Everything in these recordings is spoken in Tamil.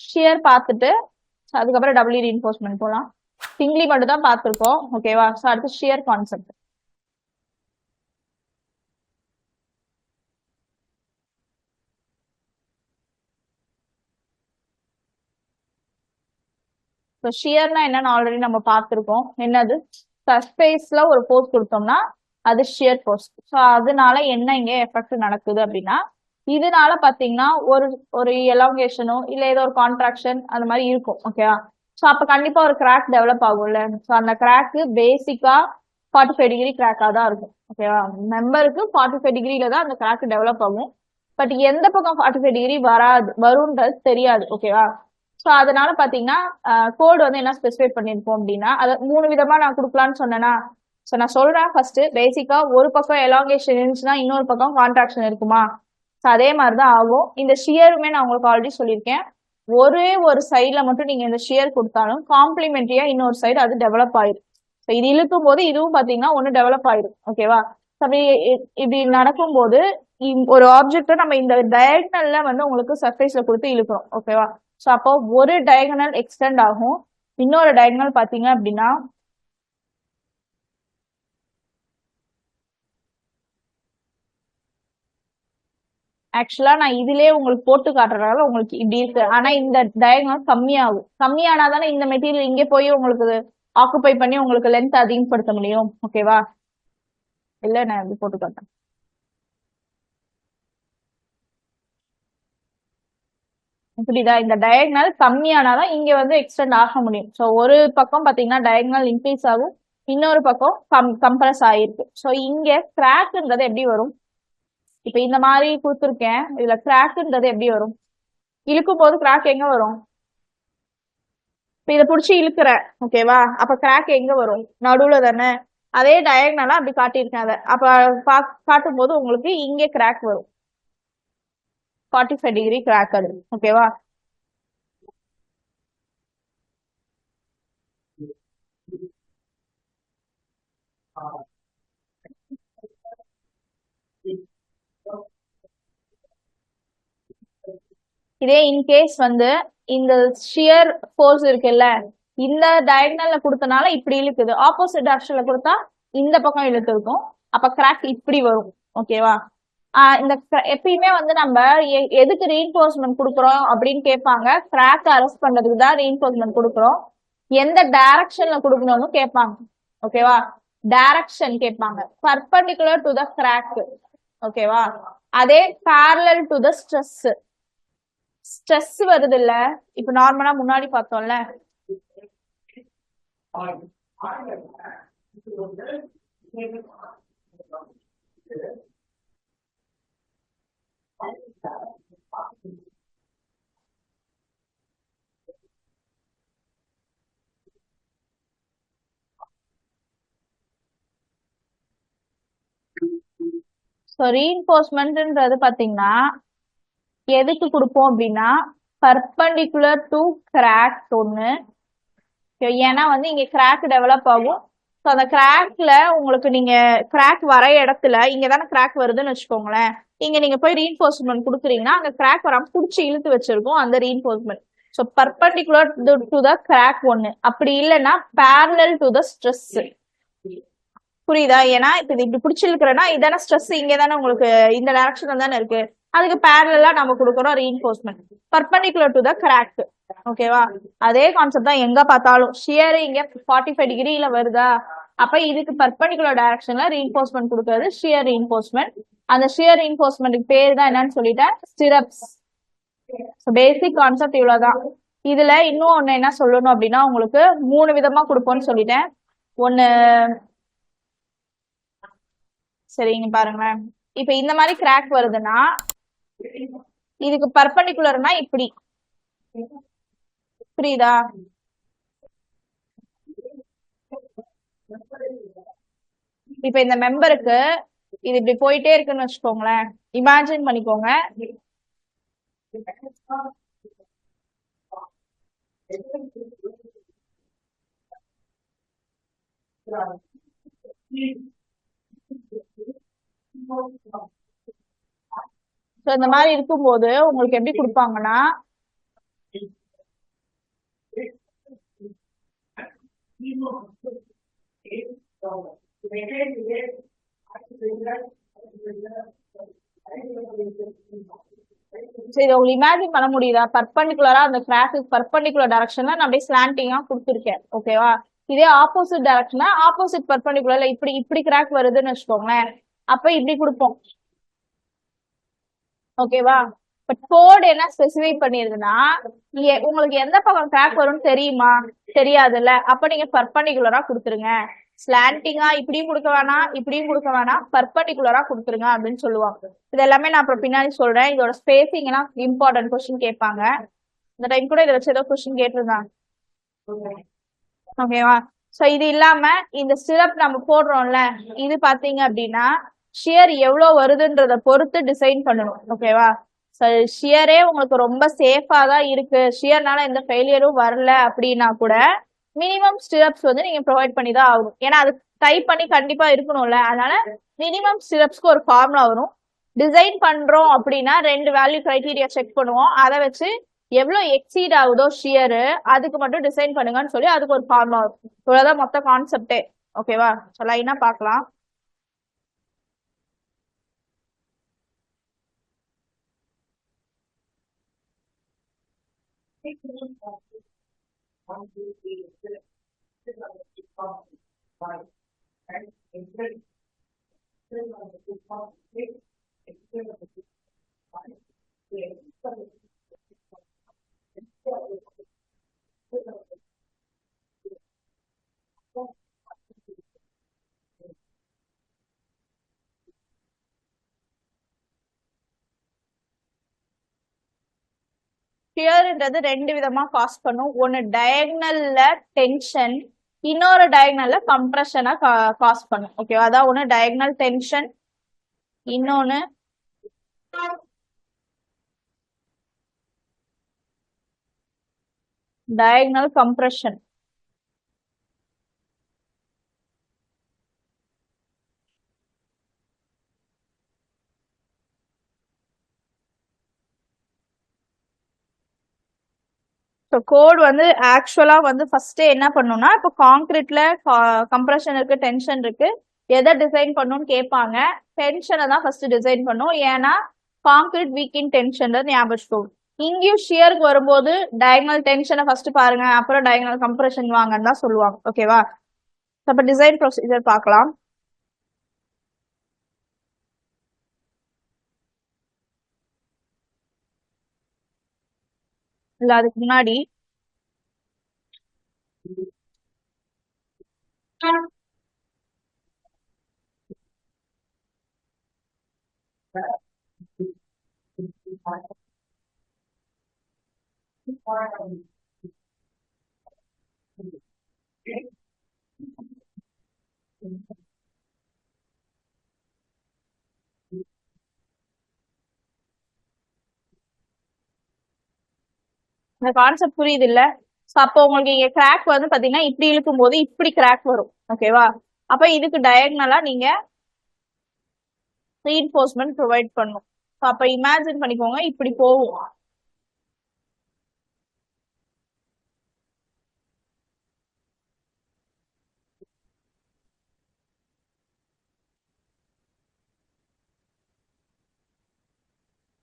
ஷியர் பார்த்துட்டு அதுக்கப்புறம் டபுள்யூ ரீஇன்ஃபோர்ஸ்மெண்ட் போகலாம். சிங்கிளி மட்டும் தான் பார்த்துருக்கோம். ஓகேவா? ஸோ அடுத்து ஷியர் கான்செப்ட். ஸோ ஷியர்னா என்னன்னு ஆல்ரெடி நம்ம பார்த்துருக்கோம். என்னது? சர்ஃபேஸ்ல ஒரு ஃபோர்ஸ் கொடுத்தோம்னா அது ஷியர் ஃபோர்ஸ். ஸோ அதனால என்ன இங்க எஃபெக்ட் நடக்குது அப்படின்னா, இதனால பாத்தீங்கன்னா ஒரு ஒரு எலாங்கேஷனோ இல்ல ஏதோ ஒரு கான்ட்ராக்ஷன் அந்த மாதிரி இருக்கும். ஓகேவா? ஸோ அப்ப கண்டிப்பா ஒரு கிராக் டெவலப் ஆகும்ல. ஸோ அந்த கிராக்கு பேசிக்கா 45 டிகிரி கிராக்கா தான் இருக்கும். ஓகேவா? மெம்பருக்கு 45 டிகிரில தான் அந்த கிராக் டெவலப் ஆகும். பட் எந்த பக்கம் 45 டிகிரி வரும்ன்றது தெரியாது. ஓகேவா? ஸோ அதனால பாத்தீங்கன்னா கோடு வந்து என்ன ஸ்பெசிஃபை பண்ணிருப்போம் அப்படின்னா, அதை 3 விதமா நான் கொடுக்கலான்னு சொன்னேன்னா, ஸோ நான் சொல்றேன் ஃபர்ஸ்ட் பேசிக்கா ஒரு பக்கம் எலாங்கேஷன் இருந்துச்சுன்னா இன்னொரு பக்கம் கான்ட்ராக்ஷன் இருக்குமா? ஸோ அதே மாதிரிதான் ஆகும். இந்த ஷியருமே நான் உங்களுக்கு ஆல்ரெடி சொல்லியிருக்கேன். ஒரே ஒரு சைட்ல மட்டும் நீங்க இந்த ஷியர் கொடுத்தாலும் காம்ப்ளிமெண்ட்ரியா இன்னொரு சைடு அது டெவலப் ஆயிரும். ஸோ இது இழுக்கும் போது இதுவும் பாத்தீங்கன்னா ஒன்னு டெவலப் ஆயிரும். ஓகேவா? அப்படி இப்படி நடக்கும் போது ஒரு ஆப்ஜெக்ட நம்ம இந்த டயகனல்ல வந்து உங்களுக்கு சர்ஃபேஸ்ல கொடுத்து இழுக்கிறோம். ஓகேவா? ஸோ அப்போ ஒரு டயகனல் எக்ஸ்டெண்ட் ஆகும். இன்னொரு டயகனல் பாத்தீங்க அப்படின்னா ஆக்சுவலா நான் இதுலயே உங்களுக்கு போட்டு காட்டுறதுனால உங்களுக்கு இப்படி இருக்கு. ஆனா இந்த டயகனல் கம்மியாகும். கம்மியானாதானே இந்த மெட்டீரியல் இங்கே போய் உங்களுக்கு ஆக்குபை பண்ணி உங்களுக்கு லென்த் அதிகப்படுத்த முடியும். ஓகேவா? இல்ல நான் இப்படி போட்டு காட்டேன். புரியுதா? இந்த டயகனல் கம்மியானாதான் இங்க வந்து எக்ஸ்டெண்ட் ஆக முடியும். ஸோ ஒரு பக்கம் பாத்தீங்கன்னா டயகனல் இன்க்ரீஸ் ஆகும், இன்னொரு பக்கம் கம்ப்ரஸ் ஆயிருக்கு. ஸோ இங்க கிராக்ன்றது எப்படி வரும்? இப்ப இந்த மாதிரி கொடுத்துருக்கேன். இதுல கிராக்ன்றது எப்படி வரும்? இழுக்கும் போது கிராக் எங்க வரும்? இப்ப இதை புடிச்சு இழுக்கிற. ஓகேவா? அப்ப கிராக் எங்க வரும்? நடுவுல தானே. அதே டயகனலா அப்படி காட்டியிருக்கேன். அதை அப்ப காட்டும் போது உங்களுக்கு இங்கே கிராக் வரும். 45 டிகிரி கிராக் அது. ஓகேவா? இதே இன்கேஸ் வந்து இந்த ஷியர் ஃபோர்ஸ் இருக்குல்ல, இந்த டயகனல்ல கொடுத்தனால இப்படி இழுக்குது, ஆப்போசிட் டைரக்ஷன்ல கொடுத்தா இந்த பக்கம் இழுத்து இருக்கும். அப்ப கிராக் இப்படி வரும். ஓகேவா? இந்த எப்பயுமே வந்து நம்ம எதுக்கு ரீஇன்ஃபோர்ஸ்மெண்ட் கொடுக்குறோம் அப்படின்னு கேட்பாங்க. கிராக் அரெஸ்ட் பண்றதுக்கு தான் ரீஇன்ஃபோர்ஸ்மெண்ட் கொடுக்குறோம். எந்த டைரக்ஷன்ல கொடுக்கணும்னு கேட்பாங்க. ஓகேவா? டைரக்ஷன் கேட்பாங்க. Perpendicular to the crack. ஓகேவா? அதே parallel to the stress. Stress வருது இல்ல, இப்ப நார்மலா முன்னாடி பார்த்தோம்ல, ஸோ ரீஇன்ஃபோர்ஸ்மெண்ட்ன்றது பாத்தீங்கன்னா எதுக்கு கொடுப்போம் அப்படின்னா பர்பண்டிகுலர் டு கிராக் ஒண்ணு. ஏன்னா வந்து இங்க கிராக் டெவலப் ஆகும். ஸோ அந்த கிராக்ல உங்களுக்கு நீங்க கிராக் வர இடத்துல இங்க தானே கிராக் வருதுன்னு வச்சுக்கோங்களேன். இங்க நீங்க போய் ரீஇன்ஃபோர்ஸ்மெண்ட் கொடுக்குறீங்கன்னா அங்க கிராக் வராம புடிச்சு இழுத்து வச்சிருக்கோம் அந்த reinforcement. So perpendicular to the crack ஒண்ணு. அப்படி இல்லைன்னா பேரலல் டு த ஸ்ட்ரெஸ். புரியுதா? ஏன்னா இப்ப இது இப்படி பிடிச்சிருக்கிறேன்னா இதான ஸ்ட்ரெஸ் இங்க தானே உங்களுக்கு இந்த டைரக்ஷன்ல தானே இருக்கு. அதுக்கு பேரலா நம்ம கொடுக்குறோம் reinforcement perpendicular to the crack. ஓகேவா? அதே கான்செப்ட் தான் எங்க பார்த்தாலும். ஷியர் இங்க 45 டிகிரில வருதா, அப்ப இதுக்கு பர்பண்டிகுலர் டைரக்ஷன்ல ரீஇன்ஃபோர்ஸ்மெண்ட் கொடுக்கறது ஷியர் ரீஇன்ஃபோர்ஸ்மெண்ட். அந்த ஷியர் ரீஇன்ஃபோர்ஸ்மெண்ட்டுக்கு பேர் தான் என்னன்னு சொல்லிட்டேன், ஸ்டிரப்ஸ். பேசிக் கான்செப்ட் இவ்வளவுதான். இதுல இன்னும் ஒண்ணு என்ன சொல்லணும் அப்படின்னா, உங்களுக்கு 3 விதமா கொடுப்போம்னு சொல்லிட்டேன். ஒண்ணு சரிங்க பாருங்களேன். இப்ப இந்த மாதிரி கிராக் வருதுன்னா இதுக்கு பர்பண்டிகுலர்னா இப்படி. புரியுதா? இப்ப இந்த மெம்பருக்கு இது இப்படி போயிட்டே இருக்குன்னு வச்சுக்கோங்களேன். இமேஜின் பண்ணிக்கோங்க. இந்த மாதிரி இருக்கும்போது உங்களுக்கு எப்படி கொடுப்பாங்கன்னா சரி, உங்களுக்கு இமேஜின் பண்ண முடியுதா? பர்பண்டிகுலரா அந்த கிராக்கு பர்பண்டிகுலர் டைரக்ஷன்ல நான் அப்படியே ஸ்லாண்டிங்கா கொடுத்துருக்கேன். ஓகேவா? இதே ஆப்போசிட் டைரக்ஷனா ஆப்போசிட் பர்பண்டிகுலர்ல இப்படி இப்படி கிராக் வருதுன்னு வச்சுக்கோங்களேன். அப்ப இப்படி கொடுப்போம். ஓகேவா? பட் கோட் என்ன ஸ்பெசிஃபை பண்ணிருதுன்னா, உங்களுக்கு எந்த பக்கம் கிராக் வரும்னு தெரியுமா? தெரியாதுல்ல. அப்ப நீங்க பர்பண்டிகுலரா கொடுத்துருங்க. ஸ்லாண்டிங்கா இப்படியும் கொடுக்க வேணாம், இப்படியும் கொடுக்க வேணாம், பர்பண்டிகுலரா கொடுத்துருங்க அப்படின்னு சொல்லுவாங்க. இது எல்லாமே நான் அப்புறம் பின்னாடி சொல்றேன். இதோட ஸ்பேசிங் எல்லாம் இம்பார்ட்டன்ட் கொஸ்டின் கேட்பாங்க. இந்த டைம் கூட இதை வச்சு ஏதோ கொஸ்டின் கேட்டிருந்தாங்க. ஓகேவா? சோ இது இல்லாம இந்த சிரப் நம்ம போடுறோம்ல, இது பாத்தீங்க அப்படின்னா ஷியர் எவ்வளவு வருதுன்றத பொறுத்து டிசைன் பண்ணணும். ஓகேவா? ஷியரே உங்களுக்கு ரொம்ப சேஃபா தான் இருக்கு, ஷியர்னால எந்த ஃபெயிலியரும் வரல அப்படின்னா கூட மினிமம் ஸ்டிரப்ஸ் வந்து நீங்க ப்ரொவைட் பண்ணி தான் ஆகணும். ஏன்னா அது டைப் பண்ணி கண்டிப்பா இருக்கணும்ல. அதனால மினிமம் ஸ்டிரப்ஸ்க்கு ஒரு ஃபார்முலா வரும். டிசைன் பண்றோம் அப்படின்னா 2 வேல்யூ கிரைட்டீரியா செக் பண்ணுவோம். அதை வச்சு எவ்வளவு எக்ஸீட் ஆகுதோ ஷியரு அதுக்கு மட்டும் டிசைன் பண்ணுங்கன்னு சொல்லி அதுக்கு ஒரு ஃபார்முலா இருக்கும். இவ்வளவுதான் மொத்த கான்செப்டே. ஓகேவா? லைனா பார்க்கலாம். ஷியர்ன்றது 2 விதமா காஸ் பண்ணும். ஒன்னு டயகனல்ல டென்ஷன், இன்னொரு டயகனல்ல கம்ப்ரஷனை காஸ் பண்ணும். ஓகேவா? அதான் ஒன்னு டயகனல் டென்ஷன், இன்னொன்னு டயகனல் கம்ப்ரஷன். ஸோ கோட் வந்து ஆக்சுவலா வந்து ஃபர்ஸ்ட் என்ன பண்ணணும்னா, இப்போ காங்கிரீட்ல கம்ப்ரஷன் இருக்கு, டென்ஷன் இருக்கு, எதை டிசைன் பண்ணணும்னு கேட்பாங்க. டென்ஷனை தான் ஃபர்ஸ்ட் டிசைன் பண்ணும். ஏன்னா காங்கிரீட் வீக் இன் டென்ஷன் ஞாபகம். இங்கேயும் ஷியருக்கு வரும்போது டயகனல் டென்ஷனை ஃபர்ஸ்ட் பாருங்க, அப்புறம் டயகனல் கம்ப்ரஷன் வாங்கன்னு தான் சொல்லுவாங்க. ஓகேவா? அப்ப டிசைன் ப்ரொசீஜர் பார்க்கலாம். இல்ல அதுக்கு முன்னாடி இந்த கான்செப்ட் புரியுது இல்ல? அப்போ உங்களுக்கு இங்க கிராக் வந்து பாத்தீங்கன்னா இப்படி இழுக்கும் போது இப்படி கிராக் வரும். ஓகேவா? அப்ப இதுக்கு டயகனலா நீங்க ரீஇன்ஃபோர்ஸ்மெண்ட் ப்ரொவைட் பண்ணும். அப்ப இமேஜின் பண்ணிக்கோங்க, இப்படி போகும்.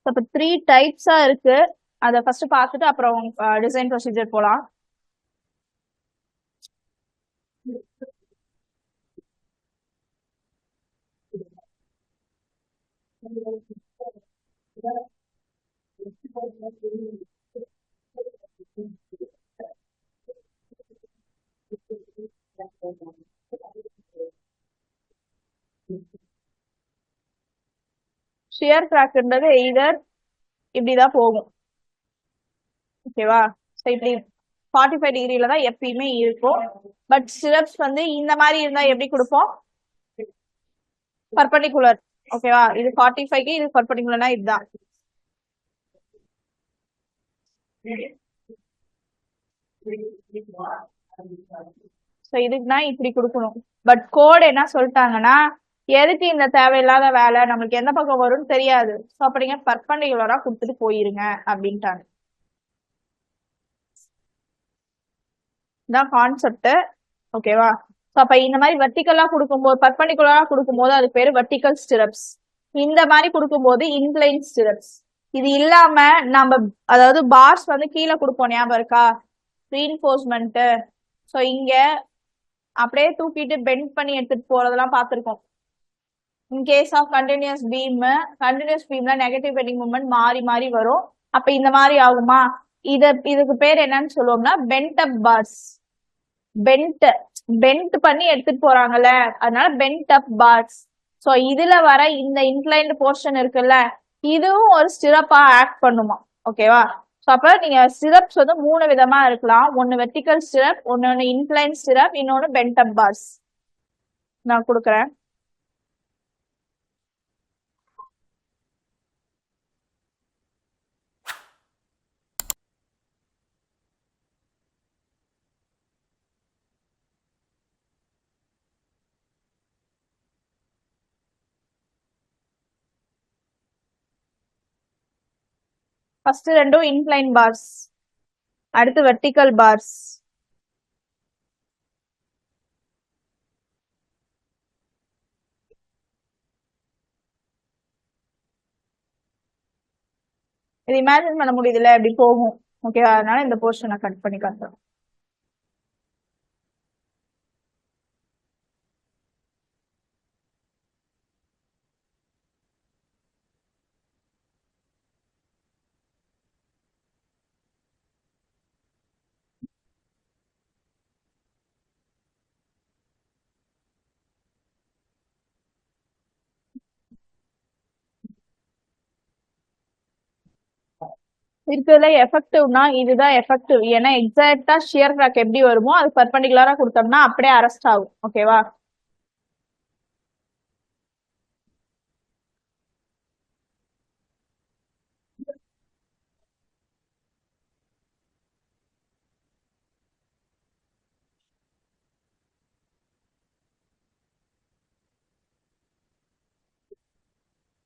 அப்ப 3 டைப்ஸா இருக்கு. அதை ஃபர்ஸ்ட் பார்த்துட்டு அப்புறம் டிசைன் ப்ரொசீஜர் போலாம். ஷியர் கிராக்ன்றது எய்தர் இப்படிதான் போகும். ஓகேவா? இப்படி 45 டிகிரில தான் எப்பயுமே இருக்கும். பட் சிரப்ஸ் வந்து இந்த மாதிரி இருந்தா எப்படி கொடுப்போம்? பர்பண்டிகுலர். ஓகேவா? இது 45க்கு இது பர்பண்டிகுலர்னா இதுதான். இதுக்குதான் இப்படி கொடுக்கணும். பட் கோட் என்ன சொல்லிட்டாங்கன்னா, எதுக்கு இந்த தேவையில்லாத வேலை, நம்மளுக்கு எந்த பக்கம் வரும்னு தெரியாது, ஸோ அப்ப நீங்க பர்பண்டிகுலரா கொடுத்துட்டு போயிருங்க அப்படின்ட்டாங்க. இதான் கான்செப்ட். ஓகேவா? அப்ப இந்த மாதிரி வெர்டிகலா கொடுக்கும்போது பர்பண்டிகுலரா கொடுக்கும்போது அது பேரு வெர்டிகல் ஸ்டிரப்ஸ். இந்த மாதிரி கொடுக்கும்போது இன்க்ளைன் ஸ்டிரப்ஸ். இது இல்லாம நம்ம அதாவது பார்ஸ் வந்து கீழே கொடுப்போம், ஞாபகம் இருக்கா? ரீஇன்ஃபோர்ஸ்மெண்ட். ஸோ இங்க அப்படியே தூக்கிட்டு பெண்ட் பண்ணி எடுத்துட்டு போறதெல்லாம் பார்த்திருக்கோம். இன் கேஸ் ஆஃப் கண்டினியூஸ் பீம்ல நெகட்டிவ் பெண்டிங் மூமெண்ட் மாறி மாறி வரும். அப்ப இந்த மாதிரி ஆகுமா? இதுக்கு பேர் என்னன்னு சொல்லுவோம்னா பென்ட் அப் பார்ஸ். பெண்ட் பண்ணி எடுத்துட்டு போறாங்கல்ல, அதனால பென்ட் அப் பார்ஸ். சோ இதுல வர இந்த இன்க்ளைன்டு போர்ஷன் இருக்குல்ல, இதுவும் ஒரு ஸ்டிரப்பா ஆக்ட் பண்ணுமா. ஓகேவா? சோ அப்ப நீங்க ஸ்டிரப்ஸ் வந்து 3 விதமா இருக்கலாம். ஒன்னு வெர்டிகல் ஸ்டிரப், ஒன்னு இன்க்ளைன் ஸ்டிரப், இன்னொன்னு பென்ட் அப் பார்ஸ். நான் கொடுக்குறேன். ஃபர்ஸ்ட் ரெண்டும் இன்க்ளைன் பார்ஸ், அடுத்து வெர்டிகல் பார்ஸ். இது இமேஜின் பண்ண முடியுதுல்ல எப்படி போகும். ஓகேவா? அதனால இந்த போர்ஷனை கட் பண்ணி காட்டுறோம். இருக்கிறதுல எஃபெக்டிவ்னா இதுதான் எஃபெக்டிவ். ஏன்னா எக்ஸாக்டா ஷியர் கிராக் எப்படி வருமோ அது பர்பண்டிகுலரா கொடுத்தோம்னா அப்படியே அரெஸ்ட் ஆகும். ஓகேவா?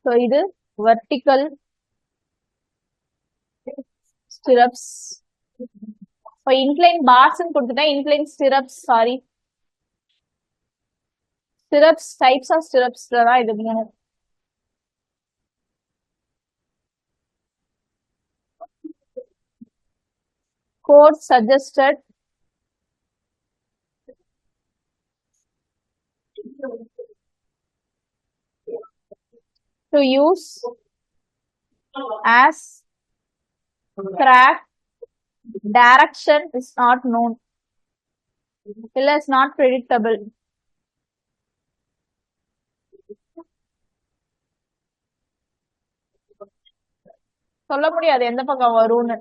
ஸோ இது வெர்டிகல் ஸ்டிரப்ஸ். இப்போ இன்க்ளைன் பார்ஸ்ன்னு கொடுத்துட்டா incline stirrups, sorry stirrups, types of ஸ்டிரப்ஸ்ல தான் இது மூணு. Code suggested to use as track. Direction is not known. It is not predictable. சொல்ல முடியாது எந்த பக்கம் வரும்னு.